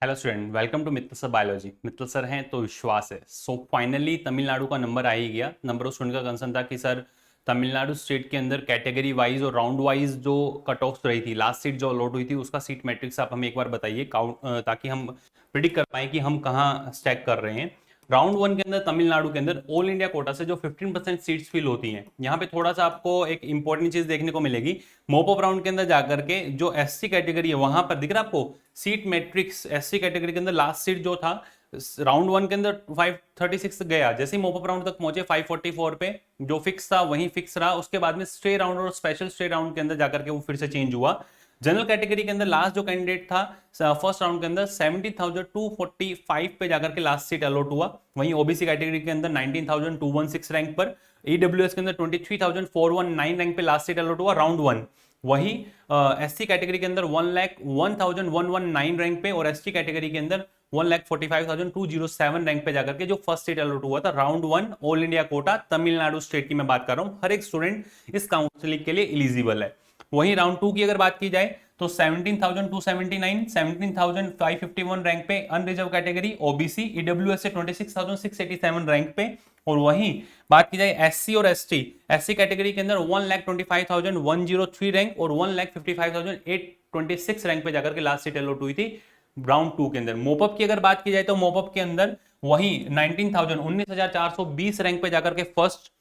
Hello student, welcome to Mittal sir biology. Mittal sir हैं तो विश्वास है। सो फाइनली तमिलनाडु का नंबर आ ही गया। नंबर ऑफ स्टूडेंट का कंसर्न था कि सर तमिलनाडु स्टेट के अंदर कैटेगरी वाइज और राउंड वाइज जो कट ऑफ रही थी, लास्ट सीट जो अलॉट हुई थी, उसका सीट मैट्रिक्स आप हमें एक बार बताइए काउंट, ताकि हम प्रिडिक्ट कर पाए कि हम कहाँ स्टैक कर रहे हैं। राउंड वन के अंदर तमिलनाडु के अंदर ऑल इंडिया कोटा से जो 15% सीट्स फिल होती हैं, यहाँ पे थोड़ा सा आपको एक इंपॉर्टेंट चीज देखने को मिलेगी। मोपअप राउंड के अंदर जाकर के जो एससी कैटेगरी है वहां पर दिख रहा है आपको सीट मैट्रिक्स। एससी कैटेगरी के अंदर लास्ट सीट जो था राउंड वन के अंदर 536 गया, जैसे ही मोपअप राउंड तक पहुंचे 544 पे जो फिक्स था वही फिक्स रहा। उसके बाद में स्टे राउंड और स्पेशल स्टे राउंड के अंदर जाकर के वो फिर से चेंज हुआ। जनरल कैटेगरी के अंदर लास्ट जो कैंडिडेट था फर्स्ट राउंड के अंदर 70,245 पे जाकर के लास्ट सीट अलॉट हुआ। वहीं ओबीसी कैटेगरी के अंदर 19,216 रैंक पर, ईडब्ल्यूएस के अंदर 23,419 रैंक पे लास्ट सीट अलॉट हुआ राउंड वन। वहीं एससी कैटेगरी के अंदर 1,01,119 रैंक पे और एसटी कैटेगरी के अंदर 1,45,207 रैंक पे जाकर के जो फर्स्ट सीट अलॉट हुआ था round one all India quota Tamil Nadu state की मैं बात कर रहा हूं। हर एक स्टूडेंट इस काउंसलिंग के लिए एलिजिबल है। वहीं राउंड टू की अगर बात की जाए तो 17,279, 17,551 रैंक पे अनरिजर्व कैटेगरी ओबीसी, ईडब्ल्यूएस से 26,687 रैंक पे। और वहीं बात की जाए एससी और एसटी, एससी कैटेगरी के अंदर 1,25,103 रैंक और 1,55,826 रैंक पे जाकर के लास्ट सीट अलॉट हुई थी राउंड टू के अंदर। मोपअप की अगर बात की जाए तो मोपअप के अंदर वही 19,420 रैंक पे जाकर के फर्स्ट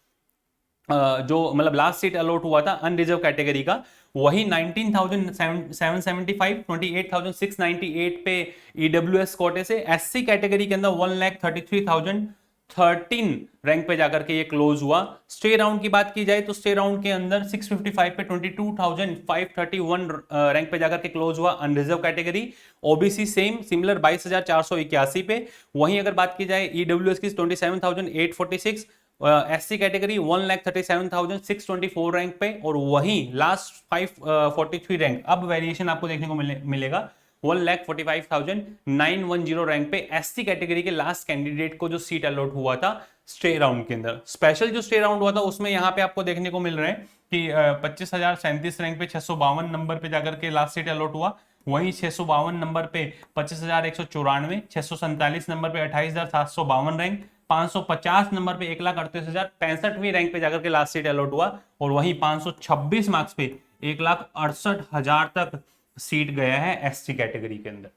जो मतलब लास्ट सीट अलॉट हुआ था अनरिजर्व कैटेगरी का, वही 19,775 28,698 पे ईडब्ल्यूएस कोटे से। एससी कैटेगरी के अंदर 1,33,013 रैंक पे जाकर के ये क्लोज हुआ। स्टे राउंड की बात की जाए तो स्टे राउंड के अंदर 655 पे 22,531 रैंक पे जाकर के क्लोज हुआ unreserved category. OBC same similar 22,481 पे। वहीं अगर बात की जाए ईडब्ल्यूएस की 27,846, एससी कैटेगरी 1,37,624 रैंक पे। और वहीं लास्ट 543 रैंक, अब वेरिएशन आपको देखने को मिलेगा 1,45,910 रैंक पे एससी कैटेगरी के लास्ट कैंडिडेट को जो सीट अलॉट हुआ था स्टे राउंड के अंदर। स्पेशल जो स्टे राउंड हुआ था उसमें यहाँ पे आपको देखने को मिल रहा है कि 25,037 रैंक पे 652 नंबर पे जाकर के लास्ट सीट अलॉट हुआ। वहीं 652 नंबर पे 25,194, 647 नंबर पे 28,752 रैंक, 550 नंबर पे 1,38,065वीं रैंक पे जाकर के लास्ट सीट अलॉट हुआ। और वहीं 526 मार्क्स पे 1,68,000 तक सीट गया है एसटी कैटेगरी के अंदर।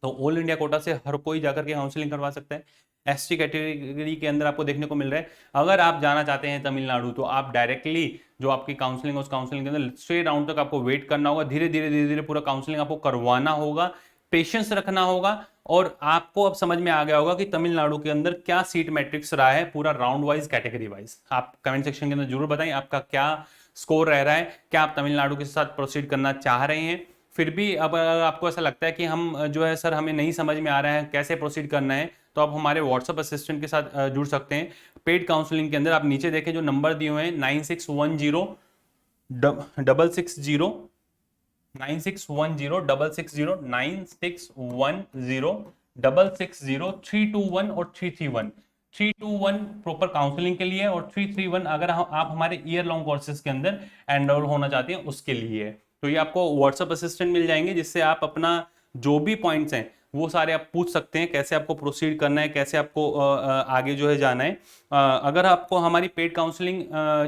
तो ऑल इंडिया कोटा से हर कोई जाकर के काउंसलिंग करवा सकता है। एसटी कैटेगरी के अंदर आपको देखने को मिल रहा है अगर आप जाना चाहते हैं तमिलनाडु तो आप डायरेक्टली जो आपकी काउंसलिंग है उस काउंसलिंग के अंदर स्ट्रेट राउंड तक आपको वेट करना होगा। धीरे धीरे पूरा काउंसलिंग आपको करवाना होगा, पेशेंस रखना होगा। और आपको अब समझ में आ गया होगा कि तमिलनाडु के अंदर क्या सीट मैट्रिक्स रहा है पूरा राउंड वाइज कैटेगरी वाइज। आप कमेंट सेक्शन के अंदर जरूर बताएं आपका क्या स्कोर रह रहा है, क्या आप तमिलनाडु के साथ प्रोसीड करना चाह रहे हैं। फिर भी अब अगर आपको ऐसा लगता है कि हम जो है सर हमें नहीं समझ में आ रहा है कैसे प्रोसीड करना है, तो आप हमारे व्हाट्सएप असिस्टेंट के साथ जुड़ सकते हैं। पेड काउंसलिंग के अंदर आप नीचे देखें जो नंबर दिए हुए हैं 9610 660 9610 660 9610 660 321 और 331। 321 प्रॉपर काउंसलिंग के लिए और 331 अगर आप हमारे ईयर लॉन्ग कोर्सेज के अंदर एनरोल होना चाहते हैं उसके लिए। तो ये आपको व्हाट्सएप असिस्टेंट मिल जाएंगे जिससे आप अपना जो भी पॉइंट्स हैं वो सारे आप पूछ सकते हैं, कैसे आपको प्रोसीड करना है, कैसे आपको आगे जो है जाना है। अगर आपको हमारी पेड काउंसलिंग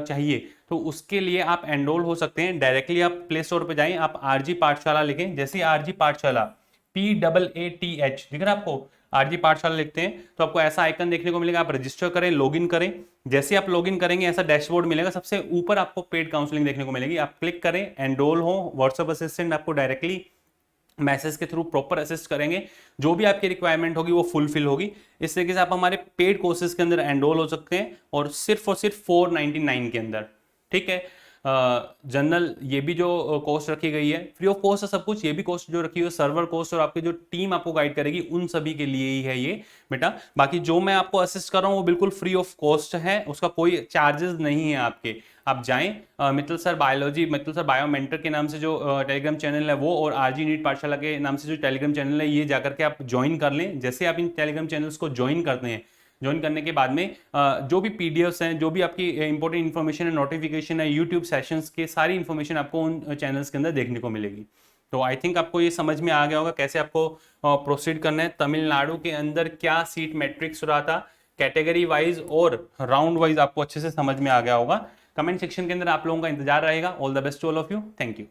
चाहिए तो उसके लिए आप एनरोल हो सकते हैं। डायरेक्टली आप प्ले स्टोर पे जाएं, आप आरजी पाठशाला लिखें, जैसे आरजी पाठशाला PAATH दिख रहा है आपको, आरजी पाठशाला लिखते हैं तो आपको ऐसा आइकन देखने को मिलेगा। आप रजिस्टर करें, लॉगिन करें। जैसे आप लॉगिन करेंगे ऐसा डैशबोर्ड मिलेगा, सबसे ऊपर आपको पेड काउंसलिंग देखने को मिलेगी। आप क्लिक करें, एनरोल हो। व्हाट्सएप असिस्टेंट आपको डायरेक्टली मैसेज के थ्रू प्रॉपर असिस्ट करेंगे, जो भी आपकी रिक्वायरमेंट होगी वो फुलफिल होगी। इस तरीके से आप हमारे पेड कोर्सेज के अंदर एनरोल हो सकते हैं और सिर्फ 499 के अंदर। ठीक है। जनरल ये भी जो कॉस्ट रखी गई है फ्री ऑफ कॉस्ट है सब कुछ। ये भी कॉस्ट जो रखी हुई है सर्वर कॉस्ट और आपकी जो टीम आपको गाइड करेगी उन सभी के लिए ही है ये बेटा। बाकी जो मैं आपको असिस्ट कर रहा हूँ वो बिल्कुल फ्री ऑफ कॉस्ट है, उसका कोई चार्जेस नहीं है आपके। आप जाएं Mittal sir biology, Mittal sir bio mentor के नाम से जो टेलीग्राम चैनल है वो, और आरजी नीट पाठशाला के नाम से जो टेलीग्राम चैनल है, ये जाकर के आप ज्वाइन कर लें। जैसे आप इन टेलीग्राम चैनल्स को ज्वाइन करते हैं, ज्वाइन करने के बाद में जो भी पीडीएफ्स हैं, जो भी आपकी इंपॉर्टेंट इन्फॉर्मेशन है, नोटिफिकेशन है, यूट्यूब सेशंस के सारी इन्फॉर्मेशन आपको उन चैनल्स के अंदर देखने को मिलेगी। तो आई थिंक आपको ये समझ में आ गया होगा कैसे आपको प्रोसीड करना है। तमिलनाडु के अंदर क्या सीट मैट्रिक्स रहा था कैटेगरी वाइज और राउंड वाइज आपको अच्छे से समझ में आ गया होगा। कमेंट सेक्शन के अंदर आप लोगों का इंतजार रहेगा। All the best to all of you, thank you.